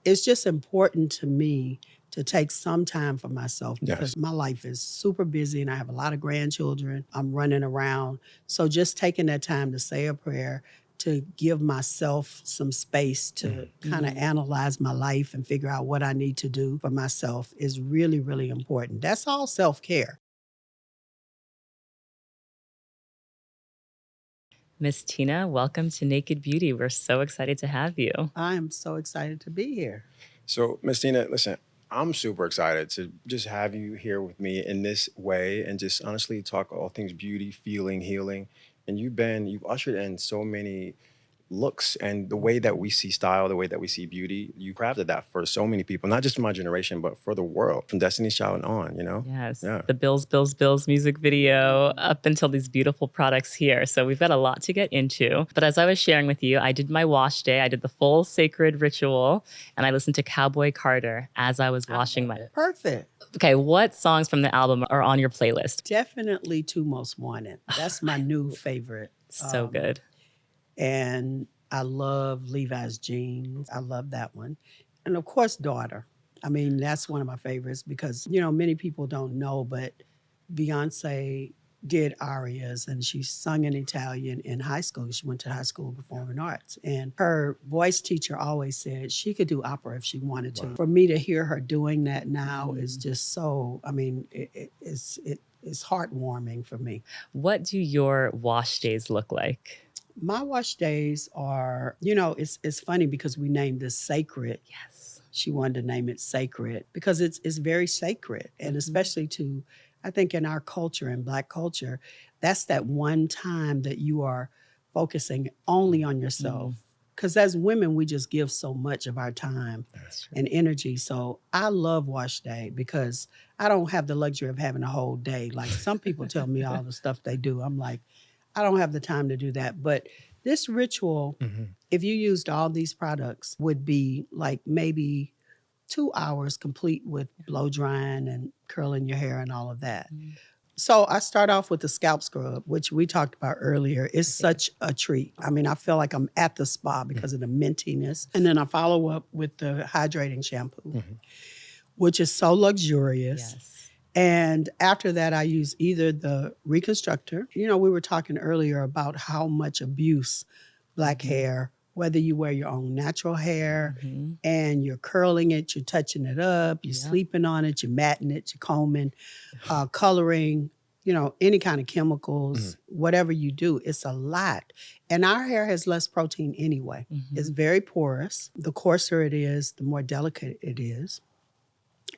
it's just important to me to take some time for myself because Yes. my life is super busy and I have a lot of grandchildren. I'm running around. So just taking that time to say a prayer, to give myself some space to kind of analyze my life and figure out what I need to do for myself is really, really important. That's all self-care. Miss Tina, welcome to Naked Beauty. We're so excited to have you. I am so excited to be here. So, Miss Tina, listen, I'm super excited to just have you here with me in this way and just honestly talk all things beauty, feeling, healing. And you've ushered in so many looks and the way that we see style, the way that we see beauty. You crafted that for so many people, not just for my generation, but for the world, from Destiny's Child on, you know? Yes, Yeah. the Bills, Bills, Bills music video up until these beautiful products here. So we've got a lot to get into. But as I was sharing with you, I did my wash day. I did the full Cécred ritual and I listened to Cowboy Carter as I was washing my... Perfect. Okay, what songs from the album are on your playlist? Definitely Two Most Wanted. That's my new favorite. So good. And I love Levi's jeans. I love that one. And of course, Daughter. I mean, that's one of my favorites because, many people don't know, but Beyonce did arias and she sung in Italian in high school. She went to high school of performing arts. And her voice teacher always said she could do opera if she wanted to. Wow. For me to hear her doing that now is just so, it's heartwarming for me. What do your wash days look like? My wash days are, it's funny because we named this Cécred. Yes. She wanted to name it Cécred because it's very sacred. And especially I think in our culture, in Black culture, that's that one time that you are focusing only on yourself. Because as women, we just give so much of our time and energy. So I love wash day because I don't have the luxury of having a whole day. Like some people tell me all the stuff they do. I'm like, I don't have the time to do that. But this ritual, if you used all these products, would be like maybe 2 hours complete with blow drying and curling your hair and all of that. So I start off with the scalp scrub, which we talked about earlier. It's such a treat. I mean, I feel like I'm at the spa because of the mintiness. And then I follow up with the hydrating shampoo, which is so luxurious. Yes. And after that, I use either the reconstructor. We were talking earlier about how much abuse Black hair, whether you wear your own natural hair and you're curling it, you're touching it up, you're sleeping on it, you're matting it, you're combing, coloring, any kind of chemicals, whatever you do, it's a lot. And our hair has less protein anyway. It's very porous. The coarser it is, the more delicate it is.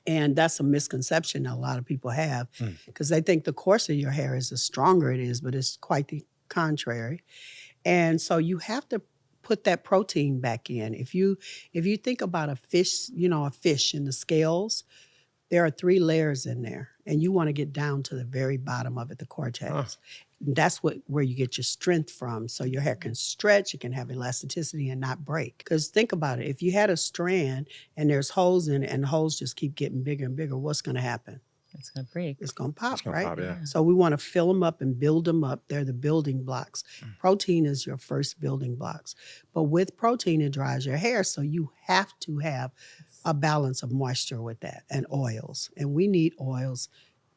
And that's a misconception that a lot of people have because they think the coarser your hair is, the stronger it is, but it's quite the contrary. And so you have to put that protein back in. If you think about a fish, a fish in the scales, there are 3 layers in there. And you want to get down to the very bottom of it, the cortex. That's where you get your strength from. So your hair can stretch, it can have elasticity and not break. Because think about it. If you had a strand and there's holes in it and the holes just keep getting bigger and bigger, what's going to happen? It's going to break. It's going to pop, It's gonna right? pop, yeah. So we want to fill them up and build them up. They're the building blocks. Protein is your first building blocks. But with protein, it dries your hair. So you have to have a balance of moisture with that and oils. And we need oils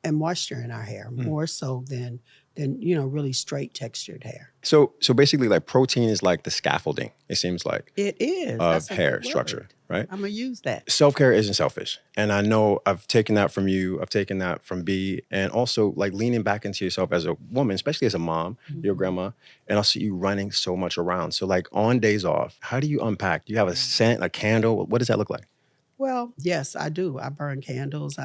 and moisture in our hair more so than really straight textured hair. So basically, like protein is like the scaffolding, it seems like, It is. of That's a hair good structure, word. right? I'm going to use that. Self-care isn't selfish. And I know I've taken that from you. I've taken that from B. And also like leaning back into yourself as a woman, especially as a mom, your grandma, and I see you running so much around. So like on days off, how do you unpack? Do you have a scent, a candle? What does that look like? Well, yes, I do. I burn candles.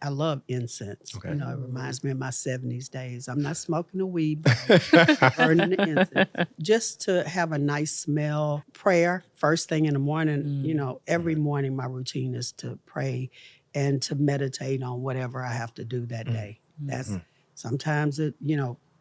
I love incense. Okay. It reminds me of my 70s days. I'm not smoking the weed, but I'm burning the incense. Just to have a nice smell. Prayer, first thing in the morning. Every morning my routine is to pray and to meditate on whatever I have to do that day. That's sometimes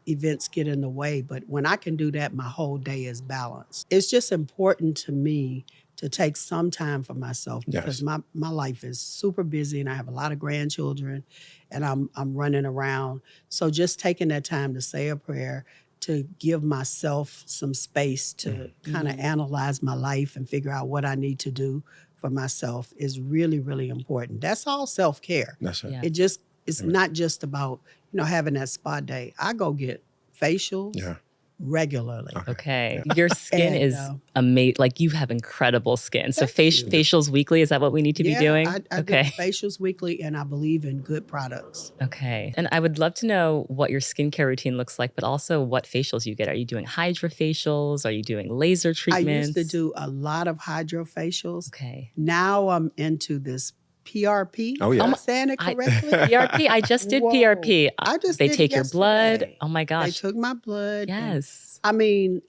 events get in the way, but when I can do that, my whole day is balanced. It's just important to me to take some time for myself because my life is super busy and I have a lot of grandchildren and I'm running around. So just taking that time to say a prayer, to give myself some space to kind of analyze my life and figure out what I need to do for myself is really, really important. That's all self-care. That's it. Yeah. It's not just about, having that spa day. I go get facials Yeah. regularly. Okay. Your skin And, is amazing. Like you have incredible skin. So facials weekly, is that what we need to be doing? I do facials weekly, and I believe in good products. Okay. And I would love to know what your skincare routine looks like, but also what facials you get. Are you doing hydrofacials? Are you doing laser treatments? I used to do a lot of hydrofacials. Okay. Now I'm into this PRP. Oh, yeah. Am I saying it correctly? PRP. I just did Whoa. PRP. I just They did it take your blood. yesterday. Oh my They gosh. took my blood. and, Yes. I mean,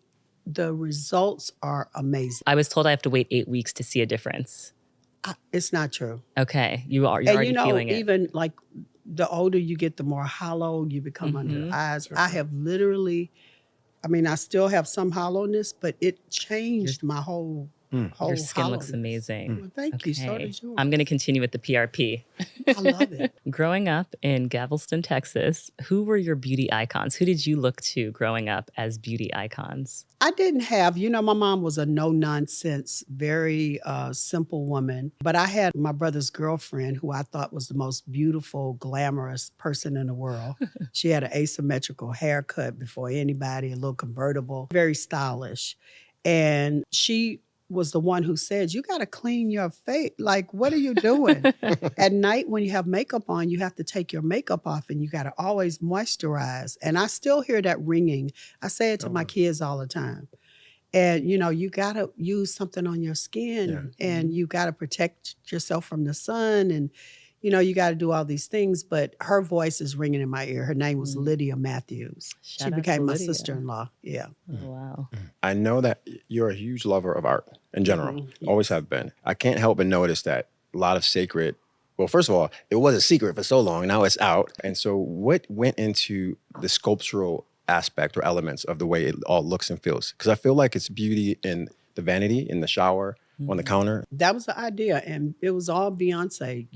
the results are amazing. I was told I have to wait 8 weeks to see a difference. It's not true. Okay. You're And already feeling it. even like the older you get, the more hollow you become under the eyes. I have literally, I still have some hollowness, but it changed my whole Your skin looks hollowness. amazing. Well, thank you. So does yours. I'm going to continue with the PRP. I love it. Growing up in Galveston, Texas, who were your beauty icons? Who did you look to growing up as beauty icons? I didn't have, my mom was a no-nonsense, very simple woman. But I had my brother's girlfriend who I thought was the most beautiful, glamorous person in the world. She had an asymmetrical haircut before anybody, a little convertible, very stylish. And she was the one who said, you got to clean your face. Like, what are you doing? At night when you have makeup on, you have to take your makeup off and you got to always moisturize. And I still hear that ringing. I say it to my kids all the time. And, you got to use something on your skin and you got to protect yourself from the sun. And, you got to do all these things. But her voice is ringing in my ear. Her name was Lydia Matthews. Shout She out to became my Lydia. sister-in-law. Yeah. Oh, wow. I know that you're a huge lover of art in general. Always have been. I can't help but notice that a lot of Cécred, well, first of all, it was a secret for so long. Now it's out. And so what went into the sculptural aspect or elements of the way it all looks and feels? Because I feel like it's beauty in the vanity, in the shower, on the counter. That was the idea. And it was all Beyonce,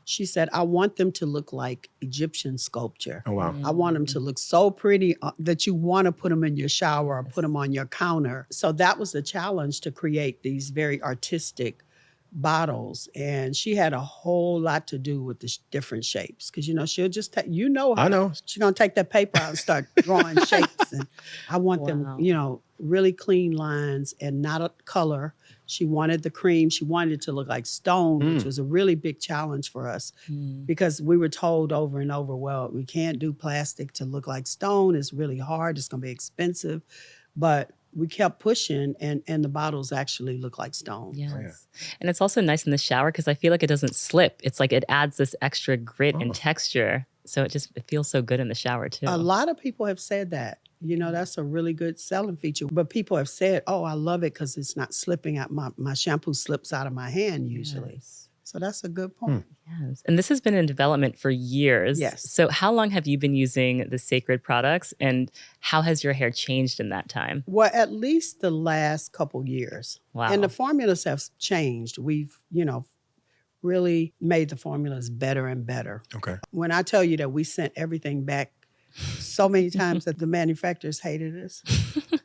She said, I want them to look like Egyptian sculpture. Oh, wow. I want them to look so pretty that you want to put them in your shower or put them on your counter. So that was the challenge, to create these very artistic bottles. And she had a whole lot to do with the different shapes. Because, she'll just take, her. I know. She's going to take that paper out and start drawing shapes. And I want them, really clean lines and not a color. She wanted the cream. She wanted it to look like stone, which was a really big challenge for us because we were told over and over, well, we can't do plastic to look like stone. It's really hard. It's going to be expensive. But we kept pushing and the bottles actually look like stone. Yes. Oh, yeah. And it's also nice in the shower because I feel like it doesn't slip. It's like it adds this extra grit and texture. So it feels so good in the shower too. A lot of people have said that. That's a really good selling feature. But people have said, oh, I love it because it's not slipping out. My shampoo slips out of my hand usually. Yes. So that's a good point. Yes. And this has been in development for years. Yes. So how long have you been using the Cécred products and how has your hair changed in that time? Well, at least the last couple years. Wow. And the formulas have changed. We've, really made the formulas better and better. Okay. When I tell you that we sent everything back so many times that the manufacturers hated us,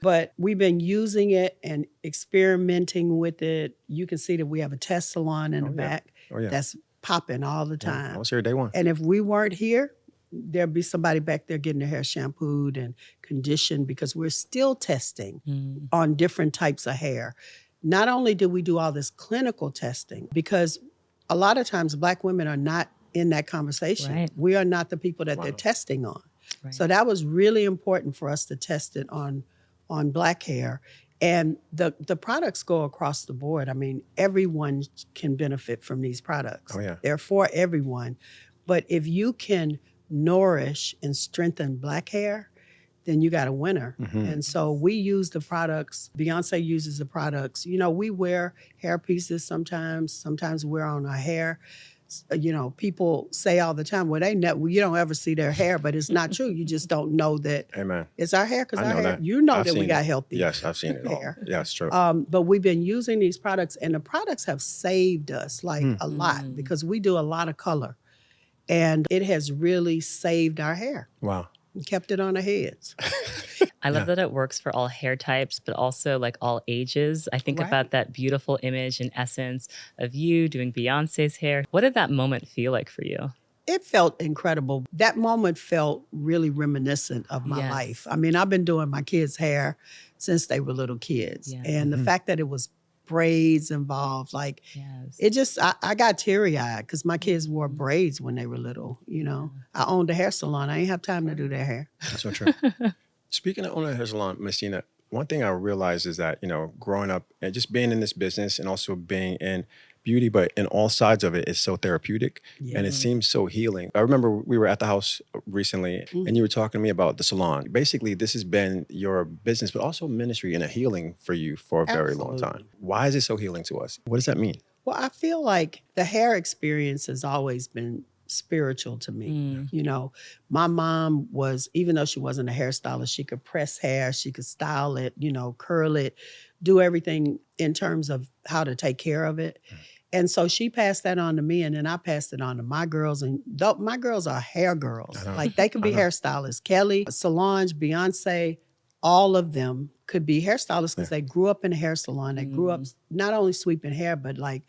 but we've been using it and experimenting with it. You can see that we have a test salon in the back that's popping all the time. I was here day one. And if we weren't here, there'd be somebody back there getting their hair shampooed and conditioned because we're still testing on different types of hair. Not only do we do all this clinical testing, because a lot of times Black women are not in that conversation. Right. We are not the people that they're testing on. Right. So that was really important for us to test it on Black hair. And the products go across the board. I mean, everyone can benefit from these products. Oh, yeah. They're for everyone. But if you can nourish and strengthen Black hair, then you got a winner. And so we use the products. Beyonce uses the products. We wear hair pieces sometimes we're on our hair. People say all the time, well, you don't ever see their hair, but it's not true. You just don't know that Amen. it's our hair because I our know hair, that. you know I've that we seen got it. healthy Yes, I've seen it all. hair. Yeah, it's true. But we've been using these products and the products have saved us like a lot because we do a lot of color and it has really saved our hair. Wow. and kept it on their heads. I love that it works for all hair types, but also like all ages. I think Right. about that beautiful image and essence of you doing Beyonce's hair. What did that moment feel like for you? It felt incredible. That moment felt really reminiscent of my Yes. life. I mean, I've been doing my kids' hair since they were little kids. Yeah. And the fact that it was braids involved, like, Yes. it just, I got teary-eyed because my kids wore braids when they were little, you know. I owned a hair salon. I ain't have time to do their hair. That's so true. Speaking of owning a hair salon, Miss Tina, one thing I realized is that, you know, growing up and just being in this business and also being in beauty, but in all sides of it is so therapeutic and it seems so healing. I remember we were at the house recently and you were talking to me about the salon. Basically, this has been your business, but also ministry and a healing for you for a very long time. Why is it so healing to us? What does that mean? Well, I feel like the hair experience has always been spiritual to me. You know, my mom was, even though she wasn't a hairstylist, she could press hair, she could style it, you know, curl it, do everything in terms of how to take care of it. And so she passed that on to me, and then I passed it on to my girls. And my girls are hair girls. Like, they could be hairstylists. Kelly, Solange, Beyonce, all of them could be hairstylists because they grew up in a hair salon. They grew up not only sweeping hair, but like,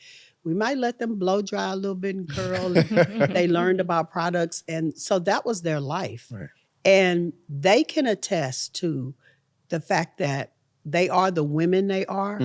we might let them blow dry a little bit and curl. And they learned about products. And so that was their life. Right. And they can attest to the fact that they are the women they are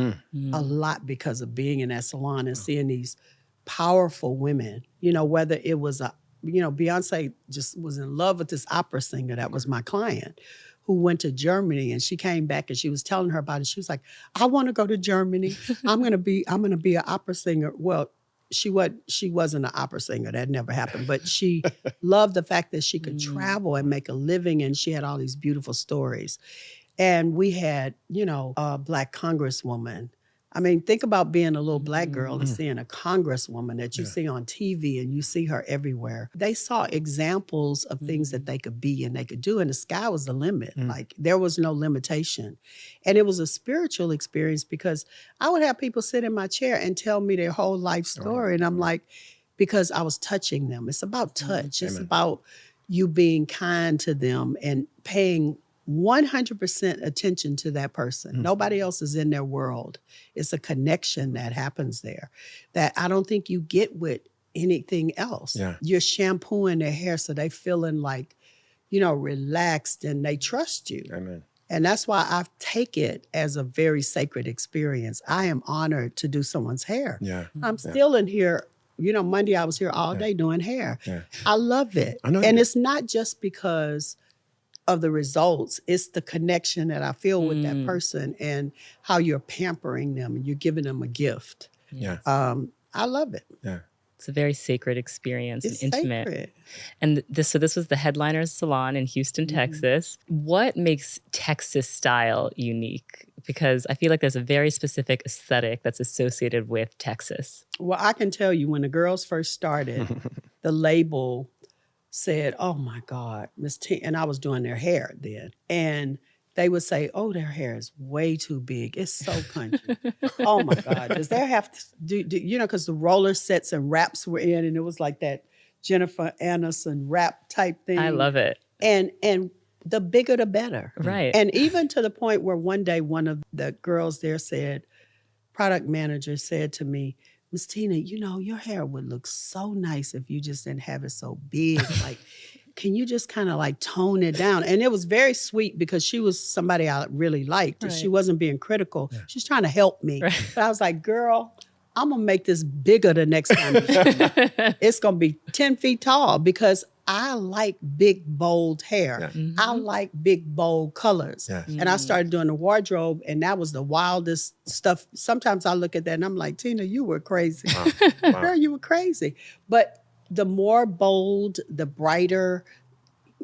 a lot because of being in that salon and seeing these powerful women, you know, whether it was Beyonce just was in love with this opera singer that was my client who went to Germany, and she came back and she was telling her about it. She was like, I want to go to Germany. I'm gonna be an opera singer. Well, she wasn't an opera singer. That never happened. But she loved the fact that she could travel and make a living, and she had all these beautiful stories. And we had, a Black congresswoman. I mean, think about being a little Black girl and seeing a congresswoman that you see on TV, and you see her everywhere. They saw examples of things that they could be and they could do, and the sky was the limit. Like, there was no limitation. And it was a spiritual experience because I would have people sit in my chair and tell me their whole life story. And I'm like, because I was touching them. It's about touch. It's about you being kind to them and paying 100% attention to that person. Nobody else is in their world. It's a connection that happens there that I don't think you get with anything else. Yeah. You're shampooing their hair so they feeling like, relaxed, and they trust you. Amen. And that's why I take it as a very sacred experience. I am honored to do someone's hair. Yeah. I'm still in here. Monday I was here all day doing hair. Yeah. I love it. I know you And do. it's not just because of the results. It's the connection that I feel with that person and how you're pampering them and you're giving them a gift. Yeah. I love it. Yeah. It's a very sacred experience It's and intimate. sacred. And this was the Headliners Salon in Houston, Texas. What makes Texas style unique? Because I feel like there's a very specific aesthetic that's associated with Texas. Well, I can tell you when the girls first started, the label said, oh my God, Miss T, and I was doing their hair then. And they would say, oh, their hair is way too big. It's so country. Oh my God, does there have to do because the roller sets and wraps were in, and it was like that Jennifer Aniston wrap type thing. I love it. And the bigger the better. Right. And even to the point where one day one of the girls there product manager said to me, Miss Tina, your hair would look so nice if you just didn't have it so big. Like, can you just kind of like tone it down? And it was very sweet because she was somebody I really liked. And she wasn't being critical. She was trying to help me. Right. But I was like, girl, I'm going to make this bigger the next time. It's going to be 10 feet tall because I like big, bold hair. Yeah. I like big, bold colors. Yes. And I started doing the wardrobe, and that was the wildest stuff. Sometimes I look at that and I'm like, Tina, you were crazy. Wow. Girl, you were crazy. But the more bold, the brighter,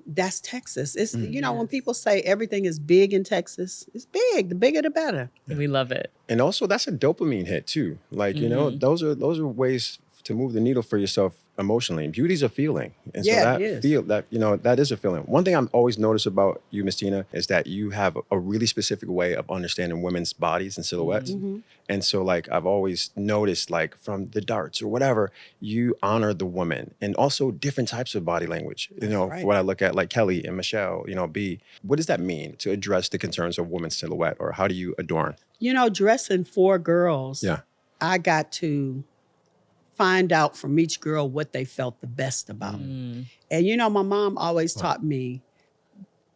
that's Texas. It's, when people say everything is big in Texas, it's big. The bigger, the better. We love it. And also that's a dopamine hit too. Like, those are ways to move the needle for yourself emotionally. Beauty's a feeling. And so Yeah, it that is. that is a feeling. One thing I've always noticed about you, Miss Tina, is that you have a really specific way of understanding women's bodies and silhouettes. And so like I've always noticed, like from the darts or whatever, you honor the woman and also different types of body language. right. When I look at like Kelly and Michelle, B, what does that mean to address the concerns of women's silhouette, or how do you adorn? Dressing 4 girls, Yeah. I got to find out from each girl what they felt the best about. And my mom always taught me,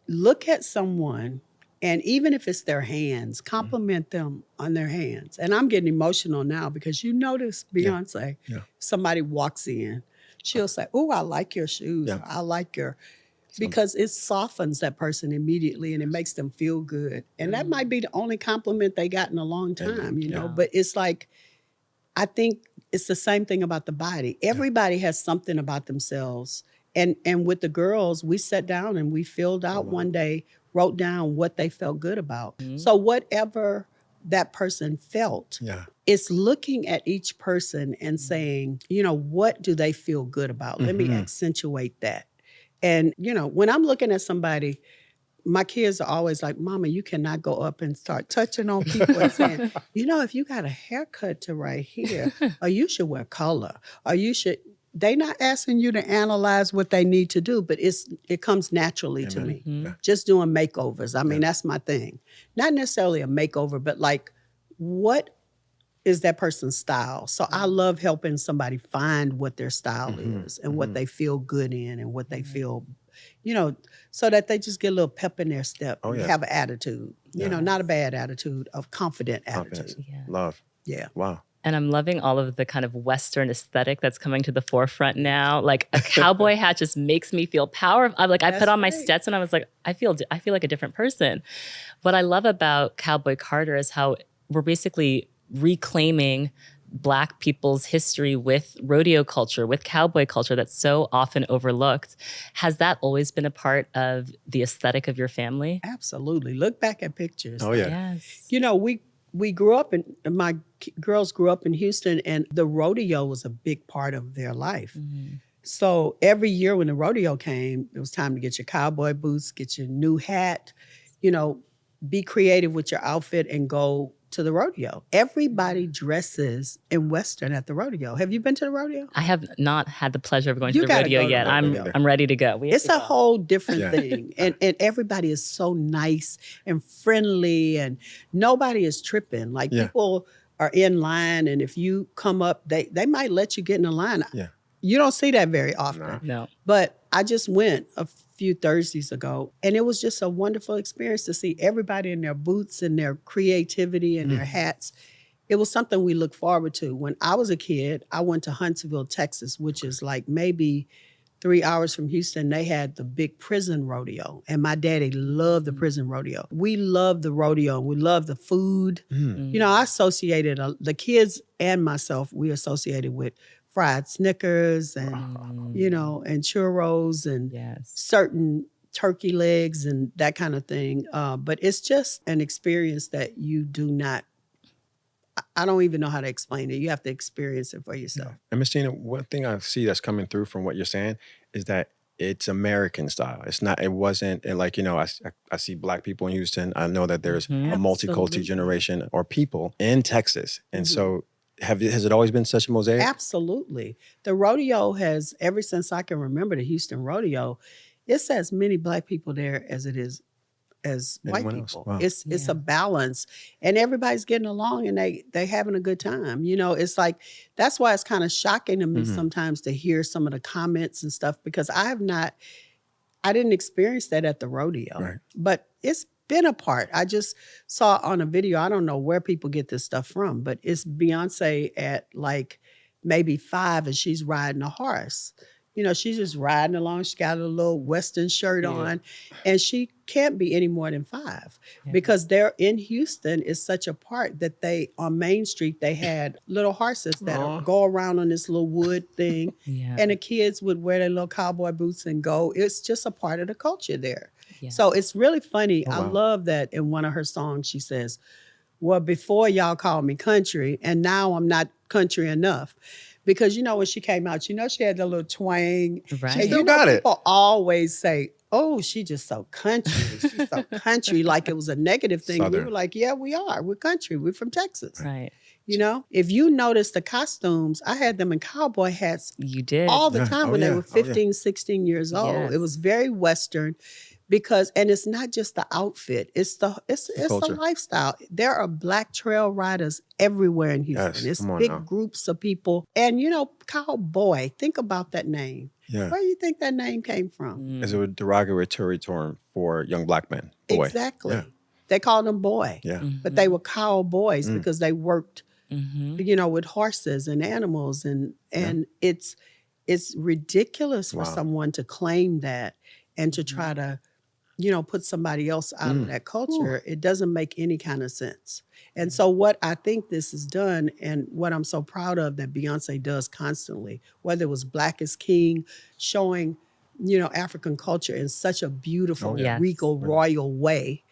look at someone, and even if it's their hands, compliment them on their hands. And I'm getting emotional now because you notice Beyonce, somebody walks in, she'll say, "Oh, I like your shoes. Yeah. Or, I like your," because it softens that person immediately and it makes them feel good. And that might be the only compliment they got in a long time, but it's like, I think it's the same thing about the body. Everybody has something about themselves. And with the girls, we sat down and we filled out one day, wrote down what they felt good about. So whatever that person felt, it's looking at each person and saying, what do they feel good about? Let me accentuate that. And, when I'm looking at somebody, my kids are always like, "Mama, you cannot go up and start touching on people and saying, if you got a haircut to right here, or you should wear color, or you should." They not asking you to analyze what they need to do, but it comes naturally to me. Just doing makeovers. I mean, that's my thing. Not necessarily a makeover, but like, what is that person's style? So I love helping somebody find what their style is and what they feel good in and what they feel, so that they just get a little pep in their step and have an attitude, not a bad attitude, of confident Confidence, attitude. love. Yeah. Wow. And I'm loving all of the kind of Western aesthetic that's coming to the forefront now. Like a cowboy hat just makes me feel powerful. I put on my Stetson, I was like, I feel like a different person. What I love about Cowboy Carter is how we're basically reclaiming Black people's history with rodeo culture, with cowboy culture that's so often overlooked. Has that always been a part of the aesthetic of your family? Absolutely. Look back at pictures. Oh, yeah. Yes. We grew up my girls grew up in Houston, and the rodeo was a big part of their life. So every year when the rodeo came, it was time to get your cowboy boots, get your new hat, be creative with your outfit and go to the rodeo. Everybody dresses in Western at the rodeo. Have you been to the rodeo? I have not had the pleasure of going You to the gotta rodeo go to yet. the rodeo. I'm ready to go. It's a whole different thing. And everybody is so nice and friendly, and nobody is tripping. Like people are in line, and if you come up, they might let you get in the line. Yeah. You don't see that very often. No. But I just went a few Thursdays ago, and it was just a wonderful experience to see everybody in their boots and their creativity and their hats. It was something we look forward to. When I was a kid, I went to Huntsville, Texas, which is like maybe 3 hours from Houston. They had the big prison rodeo, and my daddy loved the prison rodeo. We loved the rodeo. We loved the food. I associated, the kids and myself, we associated with fried Snickers and, and churros and certain turkey legs and that kind of thing. But it's just an experience that you do not, I don't even know how to explain it. You have to experience it for yourself. And Miss Tina, one thing I see that's coming through from what you're saying is that it's American style. It wasn't, and like, I see Black people in Houston. I know that there's a multicultural generation or people in Texas. And so has it always been such a mosaic? Absolutely. The rodeo has, ever since I can remember, the Houston rodeo, it's as many Black people there as it is as white people. Wow. It's a balance, and everybody's getting along, and they having a good time. It's like, that's why it's kind of shocking to me sometimes to hear some of the comments and stuff, because I didn't experience that at the rodeo. Right. But it's been a part. I just saw on a video, I don't know where people get this stuff from, but it's Beyonce at like maybe 5 and she's riding a horse. She's just riding along. She got a little Western shirt on, and she can't be any more than 5 because they're in Houston is such a part that on Main Street, they had little horses that go around on this little wood thing, and the kids would wear their little cowboy boots and go. It's just a part of the culture there. Yeah. So it's really funny. I love that in one of her songs, she says, "Well, before y'all called me country, and now I'm not country enough. Because, when she came out, she had the little twang. Right. And Still got it. people always say, oh, she just so country. She's so country, like it was a negative thing. We Southern. were like, yeah, we are. We're country. We're from Texas. Right. If you notice the costumes, I had them in cowboy hats You did. all the Yeah. time Oh, when they yeah. were Oh, yeah. 15, 16 years old. Yes. It was very Western and it's not just the outfit, it's the culture. lifestyle. There are Black trail riders everywhere in Houston. Yes, It's come on big now. groups of people. And cowboy, think about that name. Yeah. Where do you think that name came from? It's a derogatory term for young Black men. Boy. Exactly. Yeah. They called them boy. Yeah. But they were cowboys Mm. because they worked Mm-hmm. with horses and animals and it's ridiculous for Wow. someone to claim that and to try to put somebody else out of that culture. It doesn't make any kind of sense. And so what I think this has done and what I'm so proud of that Beyonce does constantly, whether it was Black is King, showing African culture in such a beautiful Oh, yeah. regal royal way,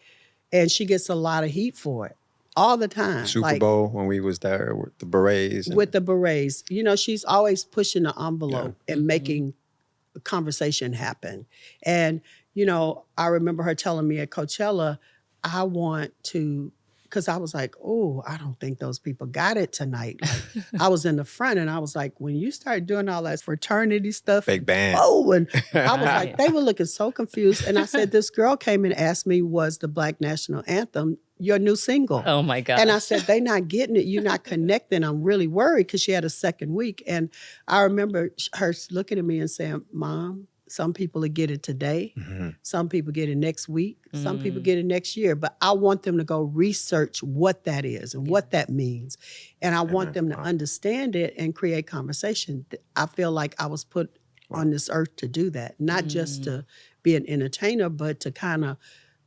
and she gets a lot of heat for it all the time. Super Like, Bowl when we was there with the berets. with the berets. She's always pushing the envelope and making a conversation happen. And, I remember her telling me at Coachella, I want to, because I was like, oh, I don't think those people got it tonight. Like, I was in the front and I was like, when you start doing all that fraternity stuff, Big band. oh, and I was Right. like, they were looking so confused. And I said, this girl came and asked me, was the Black National Anthem your new single? Oh my gosh. And I said, they not getting it. You're not connecting. I'm really worried because she had a second week. And I remember her looking at me and saying, Mom, some people will get it today. Some people get it next week. Some people get it next year. But I want them to go research what that is and what that means. And I want them to understand it and create conversation. I feel like I was put on this earth to do that, not just to be an entertainer, but to kind of,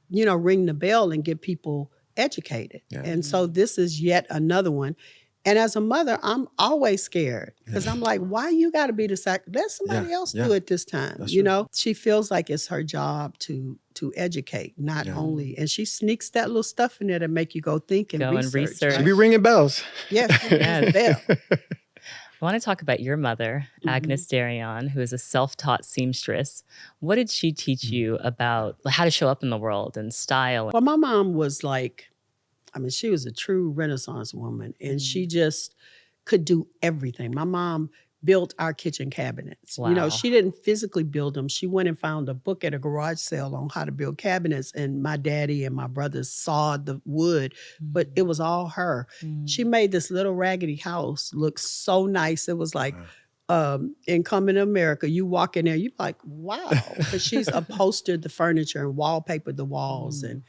ring the bell and get people educated. Yeah. And so this is yet another one. And as a mother, I'm always scared because I'm like, why you got to be the let somebody else do it this time. That's She feels like it's her job to educate, not only. And she sneaks that little stuff in there to make you go think and Go and research. research. She be ringing bells. Yes, yes. Bell. I want to talk about your mother, Agnéz Deréon, who is a self-taught seamstress. What did she teach you about how to show up in the world and style? Well, my mom was like, she was a true Renaissance woman, and she just could do everything. My mom built our kitchen cabinets. Wow. She didn't physically build them. She went and found a book at a garage sale on how to build cabinets, and my daddy and my brothers sawed the wood, but it was all her. She made this little raggedy house look so nice. It was like in Coming to America, you walk in there, you're like, wow, because she's upholstered the furniture and wallpapered the walls, and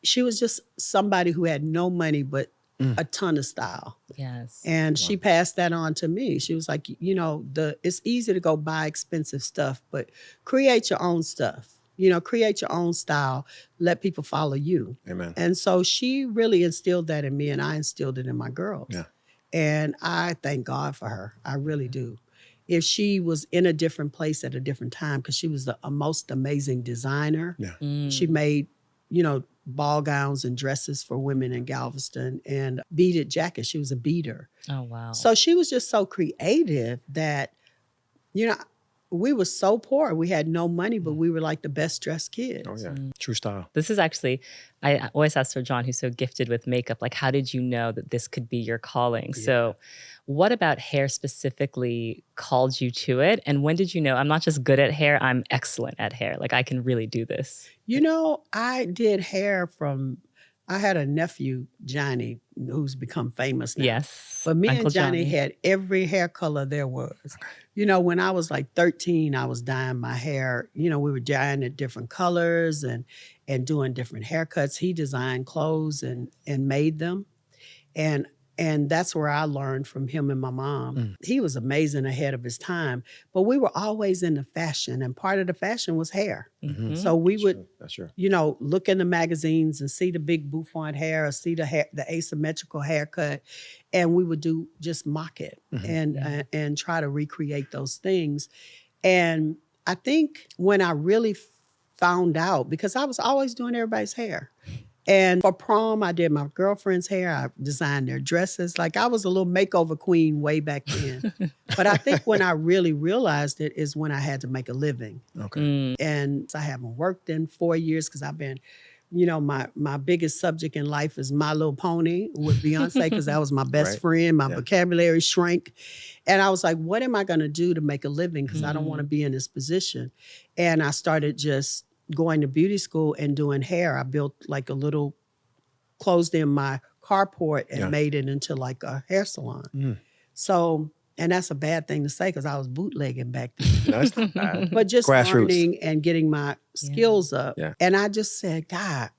she was just somebody who had no money but a ton of style. Yes. And she passed that on to me. She was like, it's easy to go buy expensive stuff, but create your own stuff. Create your own style. Let people follow you. Amen. And so she really instilled that in me, and I instilled it in my girls. Yeah. And I thank God for her. I really do. If she was in a different place at a different time, because she was a most amazing designer. Yeah. She made, ball gowns and dresses for women in Galveston and beaded jackets. She was a beater. Oh, wow. So she was just so creative that, we were so poor. We had no money, but we were like the best dressed kids. Oh, yeah. True style. This is actually, I always ask for John, who's so gifted with makeup, like, how did you know that this could be your calling? Yeah. So what about hair specifically called you to it? And when did you know, I'm not just good at hair, I'm excellent at hair. Like, I can really do this. I did hair I had a nephew, Johnny, who's become famous now. Yes. But me Uncle and Johnny had every hair color there was. When I was like 13, I was dyeing my hair. We were dyeing it different colors and doing different haircuts. He designed clothes and made them. And that's where I learned from him and my mom. He was amazing ahead of his time. But we were always into fashion, and part of the fashion was hair. Mm-hmm. So we would, That's true. look in the magazines and see the big bouffant hair or see the asymmetrical haircut, and we would just mock it and try to recreate those things. And I think when I really found out, because I was always doing everybody's hair, And for prom, I did my girlfriend's hair. I designed their dresses. Like I was a little makeover queen way back then. But I think when I really realized it is when I had to make a living. Okay. And I haven't worked in 4 years because I've been, you know, my biggest subject in life is My Little Pony with Beyonce because that was my best Right. friend. My Yeah. vocabulary shrank. And I was like, what am I going to do to make a living? Because I don't want to be in this position. And I started just going to beauty school and doing hair. I built like a little, closed in my carport and Yeah. made it into like a hair salon. So, and that's a bad thing to say because I was bootlegging back then. That's not bad. But just Grassroots. learning and getting my skills up. Yeah. And I just said, God.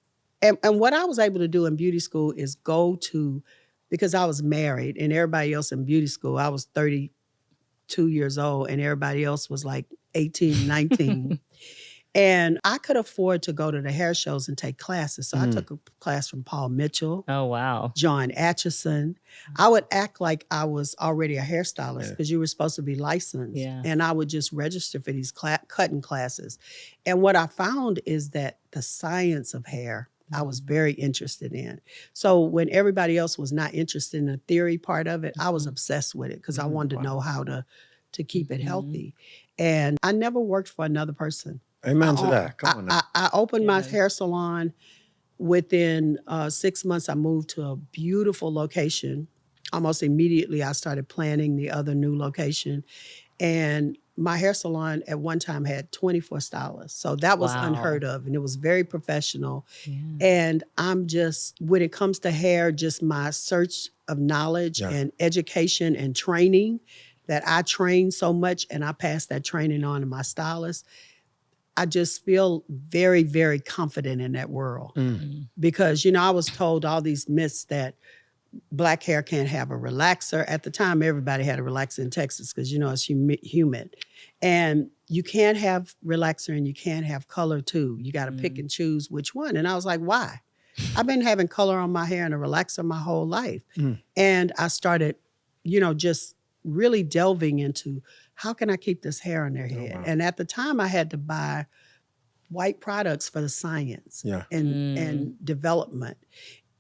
And what I was able to do in beauty school is go to, because I was married and everybody else in beauty school, I was 32 years old and everybody else was like 18, 19. And I could afford to go to the hair shows and take classes. So I took a class from Paul Mitchell, Oh, wow. John Atchison. I would act like I was already a hairstylist because you were supposed to be licensed. Yeah. And I would just register for these cutting classes. And what I found is that the science of hair, I was very interested in. So when everybody else was not interested in the theory part of it, I was obsessed with it because I wanted to know how to keep it healthy. And I never worked for another person. Amen to that. Come on now. I opened my hair salon. Within 6 months, I moved to a beautiful location. Almost immediately, I started planning the other new location. And my hair salon at one time had 24 stylists. So that was Wow. unheard of. And it was very professional. And I'm just, when it comes to hair, just my search of knowledge and education and training, that I trained so much and I passed that training on to my stylists. I just feel very, very confident in that world because, you know, I was told all these myths that Black hair can't have a relaxer. At the time, everybody had a relaxer in Texas because, you know, it's humid. And you can't have relaxer and you can't have color too. You got to pick and choose which one. And I was like, why? I've been having color on my hair and a relaxer my whole life. And I started, you know, just really delving into how can I keep this hair on their head? wow. And at the time I had to buy white products for the science and development.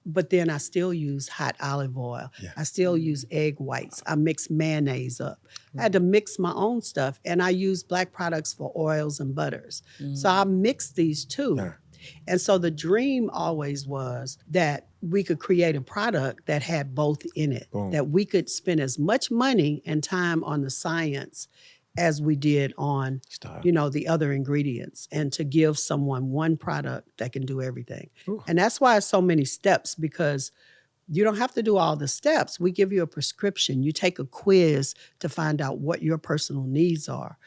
But then I still use hot olive oil. I still use egg whites. I mix mayonnaise up. I had to mix my own stuff. And I use Black products for oils and butters. So I mixed these two. Yeah. And so the dream always was that we could create a product that had both in it, Boom. that we could spend as much money and time on the science as we did on, Style. you know, the other ingredients, and to give someone one product that can do everything. Ooh. And that's why it's so many steps, because you don't have to do all the steps. We give you a prescription. You take a quiz to find out what your personal needs are.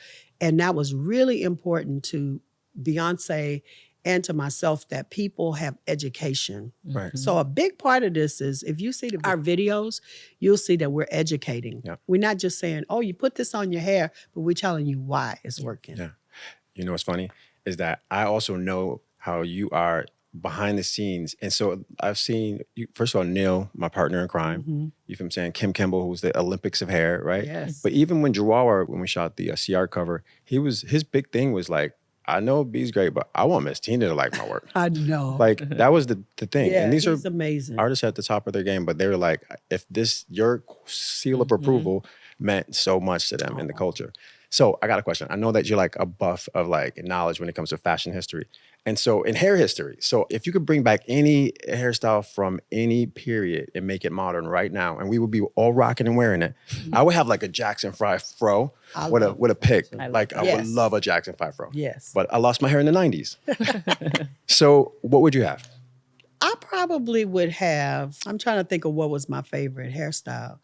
And that was really important to Beyonce and to myself, that people have education. Right. So a big part of this is, if you see our videos, you'll see that we're educating. Yeah. We're not just saying, oh, you put this on your hair, but we're telling you why it's working. Yeah. You know what's funny is that I also know how you are behind the scenes. And so I've seen you, first of all, Neil, my partner in crime, you feel what I'm saying? Kim Kimball, who's the Olympics of hair, right? Yes. But even when Jawara, when we shot the CR cover, his big thing was like, I know B's great, but I want Miss Tina to like my work. I know. Like that was the thing. Yeah, And these are he's amazing. artists at the top of their game, but they were like, if your seal of approval meant so much to them in the culture. So I got a question. I know that you're like a buff of like knowledge when it comes to fashion history. And so in hair history, so if you could bring back any hairstyle from any period and make it modern right now, and we would be all rocking and wearing it, I would have like a Jackson 5 fro with a pick. I would love a Jackson 5 fro. Yes. But I lost my hair in the 90s. So what would you have? I probably would have, I'm trying to think of what was my favorite hairstyle.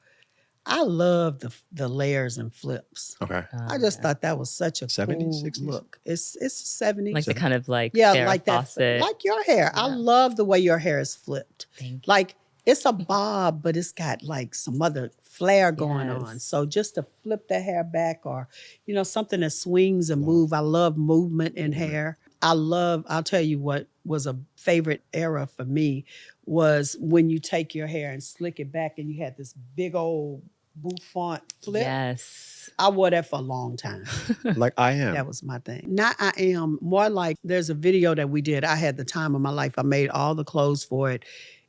I love the layers and flips. Okay. I just thought that was such a 70s, cool 60s? look. It's 70s. Like the kind of like yeah, Farrah like that. Fawcett. Like your hair. I love the way your hair is flipped. Thank you. Like it's a bob, but it's got like some other flair going Yes. on. So just to flip the hair back, or, you know, something that swings and move. I love movement in hair. I'll tell you what was a favorite era for me was when you take your hair and slick it back and you had this big old bouffant flip. Yes. Yes. I wore that for a long time. Like I am. That was my thing. Not I am, more like there's a video that we did. I had the time of my life. I made all the clothes for it.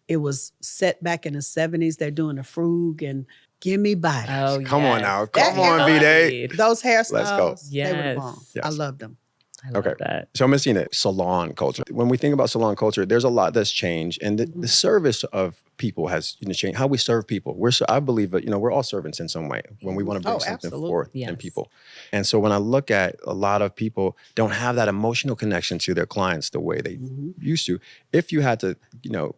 It was set back in the 70s. They're doing a frug and gimme body. Oh, Come on yes. now. That Come on, B-Day. Those hairstyles, Let's go. they were the bomb. Yes. I Yes. loved them. I love Okay. that. So Messina, salon culture. When we think about salon culture, there's a lot that's changed, and the service of people has changed. How we serve people. I believe that we're all servants in some way when we want to bring something absolutely. forth Yes. in people. And so when I look at a lot of people don't have that emotional connection to their clients the way they used to. If you had to,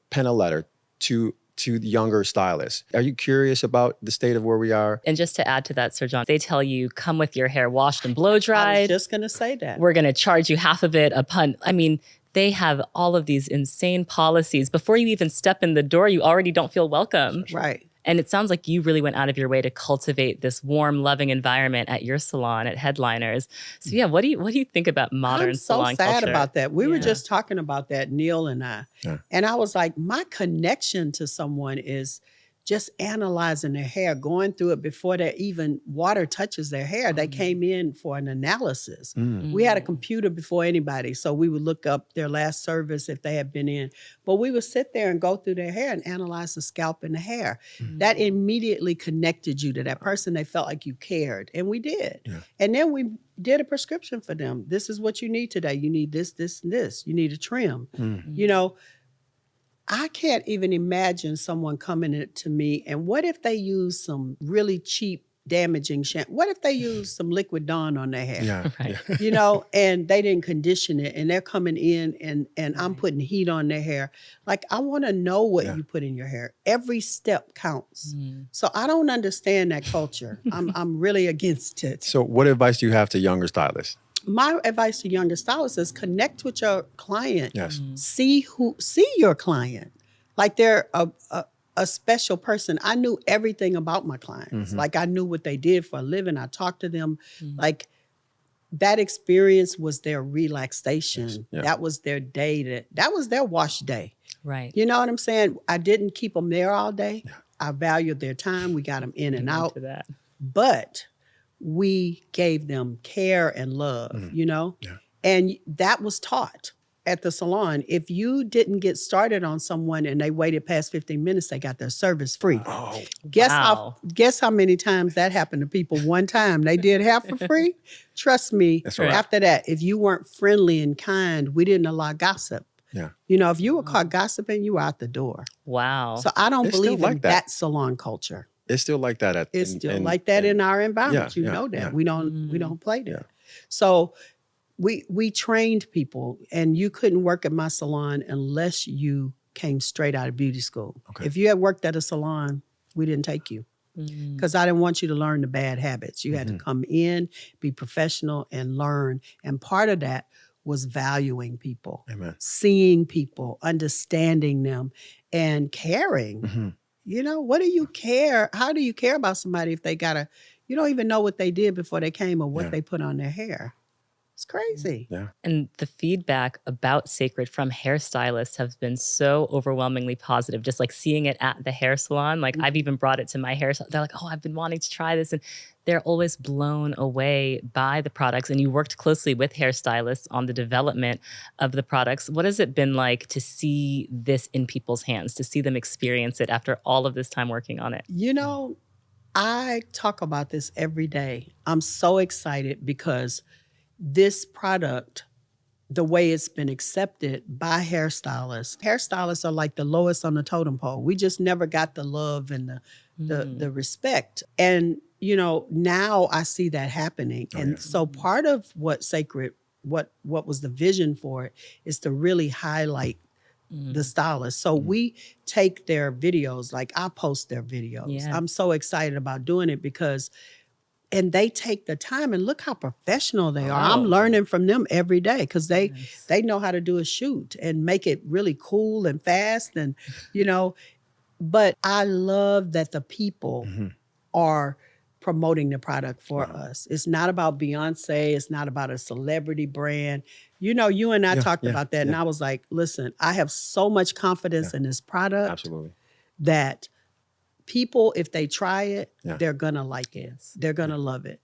pen a letter to the younger stylists, are you curious about the state of where we are? And just to add to that, Sir John, they tell you come with your hair washed and blow I was dried. just going to say that. We're going to charge you half of it upon. I mean, they have all of these insane policies. Before you even step in the door, you already don't feel welcome. Right. And it sounds like you really went out of your way to cultivate this warm, loving environment at your salon at Headliners. So yeah, what do you think about modern I'm so salon sad culture? about that. We were Yeah. just talking about that, Neil and I. Yeah. And I was like, my connection to someone is just analyzing their hair, going through it before they even water touches their hair. They came in for an analysis. We had a computer before anybody, so we would look up their last service if they had been in. But we would sit there and go through their hair and analyze the scalp and the hair. That immediately connected you to that person. They felt like you cared, and we did. Yeah. And then we did a prescription for them. This is what you need today. You need this, this, and this. You need a trim. I can't even imagine someone coming in to me and what if they use some really cheap damaging shampoo? What if they use some liquid Dawn on their hair? Yeah. Right. Yeah. And they didn't condition it and they're coming in and I'm putting heat on their hair. Like, I want to know what you put in your hair. Every step counts. So I don't understand that culture. I'm really against it. So what advice do you have to younger stylists? My advice to younger stylists is connect with your client. Yes. See your client. Like they're a special person. I knew everything about my clients. Like I knew what they did for a living. I talked to them. Like that experience was their relaxation. Yeah. That was their day. That was their wash day. Right. You know what I'm saying? I didn't keep them there all day. I valued their time. We got them in and out. To that. But we gave them care and love, Yeah. And that was taught at the salon. If you didn't get started on someone and they waited past 15 minutes, they got their service free. Oh, Wow. Guess how many times that happened to people? One time they did half for free. Trust me, That's right. after that, if you weren't friendly and kind, we didn't allow gossip. yeah. If you were caught gossiping, you were out the door. Wow. So I don't It's still believe like in that. that salon culture. It's still like that. It's still like that in our environment. You know that. yeah. We don't play that. Yeah. So we trained people, and you couldn't work at my salon unless you came straight out of beauty school. Okay. If you had worked at a salon, we didn't take you because I didn't want you to learn the bad habits. You had to come in, be professional, and learn. And part of that was valuing people, Amen. seeing people, understanding them, and caring. What do you care? How do you care about somebody if you don't even know what they did before they came or what Yeah. they put on their hair? It's crazy. Yeah. And the feedback about Cécred from hairstylists has been so overwhelmingly positive. Just like seeing it at the hair salon, like I've even brought it to my hair salon. They're like, "Oh, I've been wanting to try this," and they're always blown away by the products. And you worked closely with hairstylists on the development of the products. What has it been like to see this in people's hands, to see them experience it after all of this time working on it? I talk about this every day. I'm so excited because this product, the way it's been accepted by hairstylists are like the lowest on the totem pole. We just never got the love and the respect. And, now I see that happening. And so part of what Cécred, what was the vision for it is to really highlight the stylists. So we take their videos, like I post their videos. Yeah. I'm so excited about doing it and they take the time and look how professional they are. I'm learning from them every day because they know how to do a shoot and make it really cool and fast and, but I love that the people are promoting the product for us. It's not about Beyonce. It's not about a celebrity brand. You and I talked about that and I was like, listen, I have so much confidence in this product Absolutely. that people, if they try it, Yeah. they're going to like it. Yes. They're going to love it.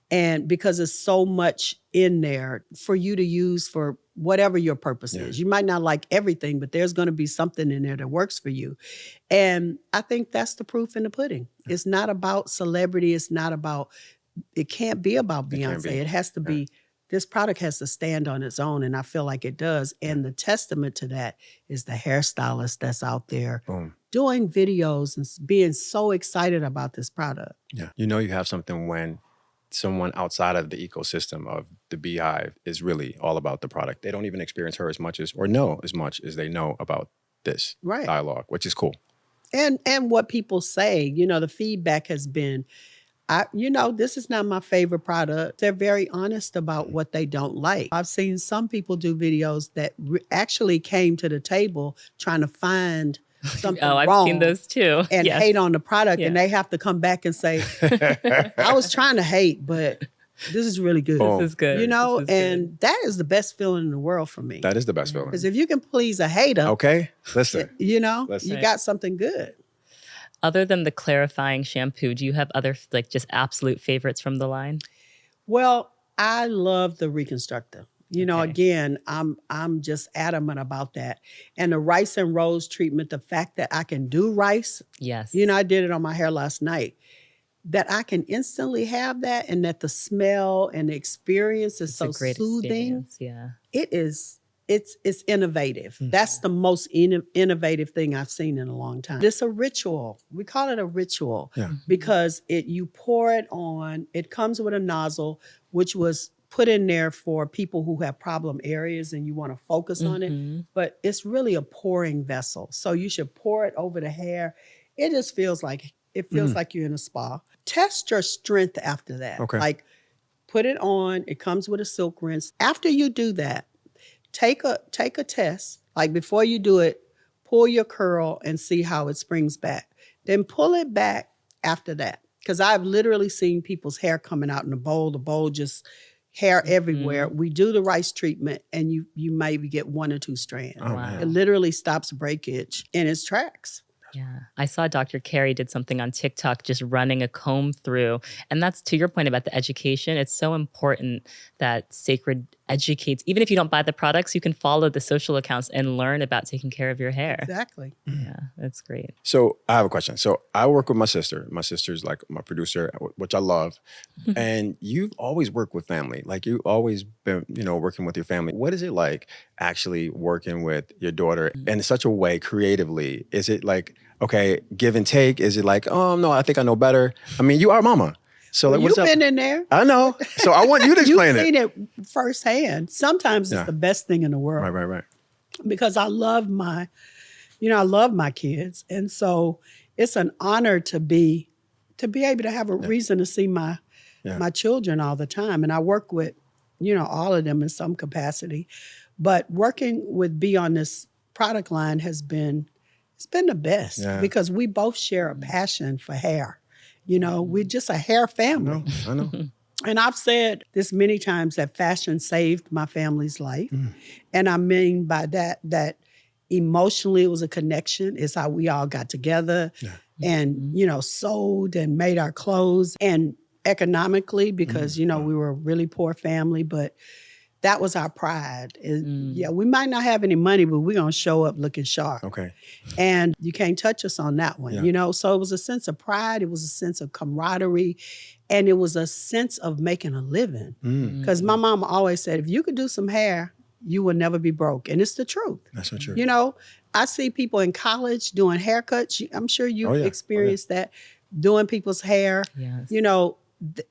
And because there's so much in there for you to use for whatever your purpose is. You might not like everything, but there's going to be something in there that works for you. And I think that's the proof in the pudding. It's not about celebrity. It can't be about Beyonce. It has to be, this product has to stand on its own. And I feel like it does. And the testament to that is the hairstylist that's out there doing videos and being so excited about this product. Yeah. You know you have something when someone outside of the ecosystem of the beehive is really all about the product. They don't even experience her as much as, or know as much as they know about this dialogue, which is cool. And what people say, the feedback has been, this is not my favorite product. They're very honest about what they don't like. I've seen some people do videos that actually came to the table trying to find something wrong. I've seen those too. And hate on the product. And they have to come back and say, I was trying to hate, but this is really good. This is good. And that is the best feeling in the world for me. That is the best feeling. Because if you can please a hater, listen. you got something good. Other than the clarifying shampoo, do you have other just absolute favorites from the line? Well, I love the Reconstructor. Again, I'm just adamant about that. And the rice and rose treatment, the fact that I can do rice. Yes. I did it on my hair last night. That I can instantly have that, and that the smell and the experience is so soothing. Yeah. It is. It's innovative. That's the most innovative thing I've seen in a long time. It's a ritual. We call it a ritual because you pour it on. It comes with a nozzle, which was put in there for people who have problem areas and you want to focus on it. But it's really a pouring vessel. So you should pour it over the hair. It just feels like you're in a spa. Test your strength after that. Okay. Like put it on. It comes with a silk rinse. After you do that, take a test. Like before you do it, pull your curl and see how it springs back. Then pull it back after that. Because I've literally seen people's hair coming out in the bowl just hair everywhere. We do the rice treatment and you maybe get 1 or 2 strands. Oh, wow. It literally stops breakage in its tracks. Yeah. I saw Dr. Carey did something on TikTok just running a comb through. And that's to your point about the education. It's so important that Cécred educates. Even if you don't buy the products, you can follow the social accounts and learn about taking care of your hair. Exactly. Yeah, that's great. So I have a question. So I work with my sister. My sister's like my producer, which I love. And you've always worked with family. Like you've always been, working with your family. What is it like actually working with your daughter in such a way creatively? Is it like, okay, give and take? Is it like, oh, no, I think I know better? I mean, you are mama. So like, You've been in there. I know. So I want you to explain You've seen it firsthand. Sometimes it's the best thing in the world. Right. Because I love my kids. And so it's an honor to be able to have a reason to see my children all the time. And I work with, all of them in some capacity. But working with B on this product line it's been the best because we both share a passion for hair. We're just a hair family. I know. And I've said this many times that fashion saved my family's life. And I mean by that emotionally it was a connection. It's how we all got together and, sewed and made our clothes. And economically, because, we were a really poor family, but that was our pride. We might not have any money, but we're going to show up looking sharp. Okay. And you can't touch us on that one, So it was a sense of pride. It was a sense of camaraderie. And it was a sense of making a living. Because my mama always said, if you could do some hair, you will never be broke. And it's the truth. That's so true. I see people in college doing haircuts. I'm sure you've experienced that, doing people's hair. Yes.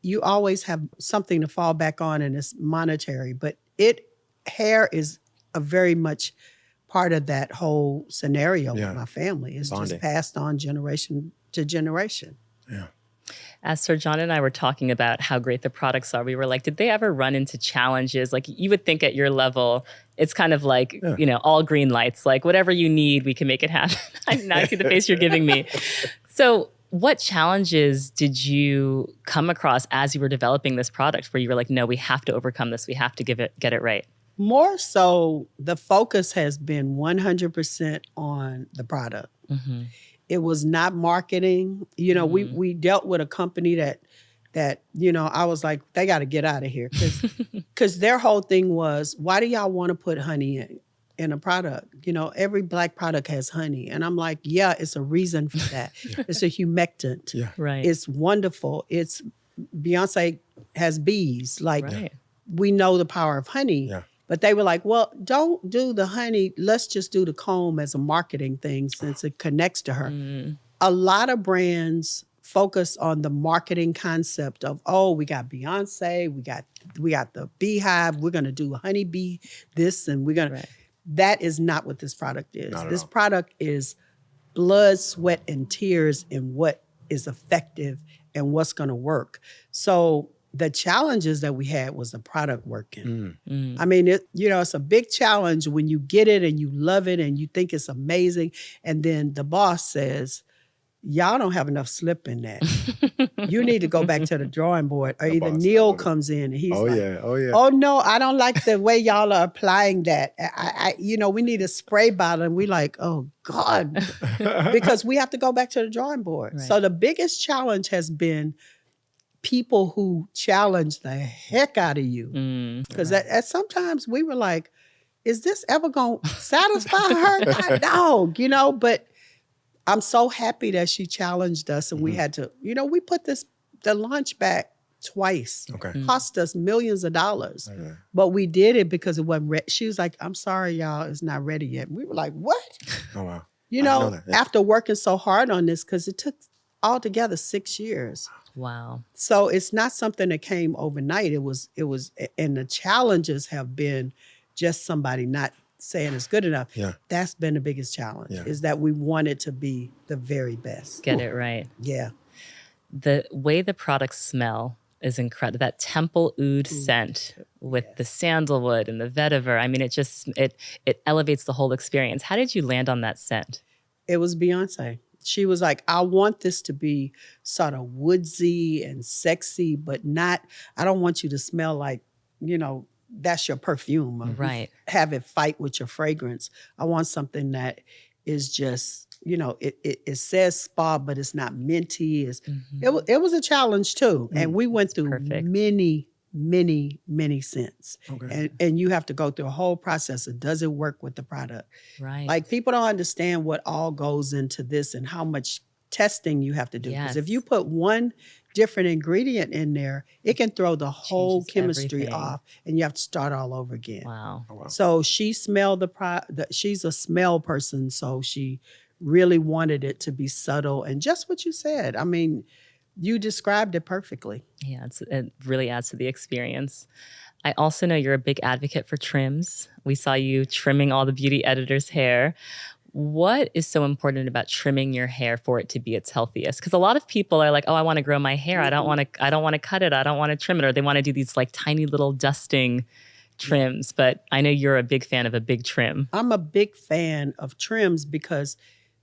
You always have something to fall back on, and it's monetary. But hair is a very much part of that whole scenario with my family. It's Bonding. just passed on generation to generation. Yeah. As Sir John and I were talking about how great the products are, we were like, did they ever run into challenges? Like you would think at your level, it's kind of like, all green lights, like whatever you need, we can make it happen. Now I see the face you're giving me. So what challenges did you come across as you were developing this product where you were like, no, we have to overcome this. We have to get it right? More so, the focus has been 100% on the product. It was not marketing. You know, we dealt with a company that, you know, I was like, they got to get out of here. Because their whole thing was, why do y'all want to put honey in a product? You know, every Black product has honey. And I'm like, yeah, it's a reason for that. It's a humectant. Yeah. Right. It's wonderful. It's Beyonce has bees. Like, Right. we know the power of honey. Yeah. But they were like, well, don't do the honey. Let's just do the comb as a marketing thing since it connects to her. A lot of brands focus on the marketing concept of, oh, we got Beyonce, we got the beehive, we're gonna do honeybee this, and we're gonna. Right. That is not what this product is. Not at This all. product is blood, sweat, and tears in what is effective and what's gonna work. So the challenges that we had was the product working. I mean, it's a big challenge when you get it and you love it and you think it's amazing, and then the boss says, y'all don't have enough slip in that. You need to go back to the drawing board. Or The either boss, I Neil love it. comes in and he's Oh like, yeah. Oh yeah. oh no, I don't like the way y'all are applying that. We need a spray bottle. And we like, oh God, because we have to go back to the drawing board. Right. So the biggest challenge has been people who challenge the heck out of you. Because at sometimes we were like, is this ever going to satisfy her? No, but I'm so happy that she challenged us and we had to, we put the launch back twice. Okay. Cost us millions of dollars. Okay. But we did it because it wasn't ready. She was like, I'm sorry, y'all, it's not ready yet. And we were like, what? Oh wow. You I didn't know, know that, yeah. after working so hard on this, because it took altogether 6 years. Wow. So it's not something that came overnight. It was, and the challenges have been just somebody not saying it's good enough. Yeah. That's been the biggest challenge, Yeah. is that we want it to be the very best. Get it right. Yeah. The way the products smell is incredible. That temple oud scent with the sandalwood and the vetiver. I mean, it elevates the whole experience. How did you land on that scent? It was Beyonce. She was like, I want this to be sort of woodsy and sexy, but not, I don't want you to smell like, that's your perfume. Or Right. have it fight with your fragrance. I want something that is just, it says spa, but it's not minty. It was a challenge too. And we went through perfect. many, many, many scents. Okay. And you have to go through a whole process of, does it work with the product? Right. Like, people don't understand what all goes into this and how much testing you have to do. Because if Yes. you put one different ingredient in there, it can throw the whole Changes chemistry everything. off and you have to start all over again. Wow. Oh wow. So she smelled she's a smell person. So she really wanted it to be subtle and just what you said. I mean, you described it perfectly. Yeah, it really adds to the experience. I also know you're a big advocate for trims. We saw you trimming all the beauty editors' hair. What is so important about trimming your hair for it to be its healthiest? Because a lot of people are like, oh, I want to grow my hair. I don't want to cut it. I don't want to trim it. Or they want to do these like tiny little dusting trims. But I know you're a big fan of a big trim. I'm a big fan of trims because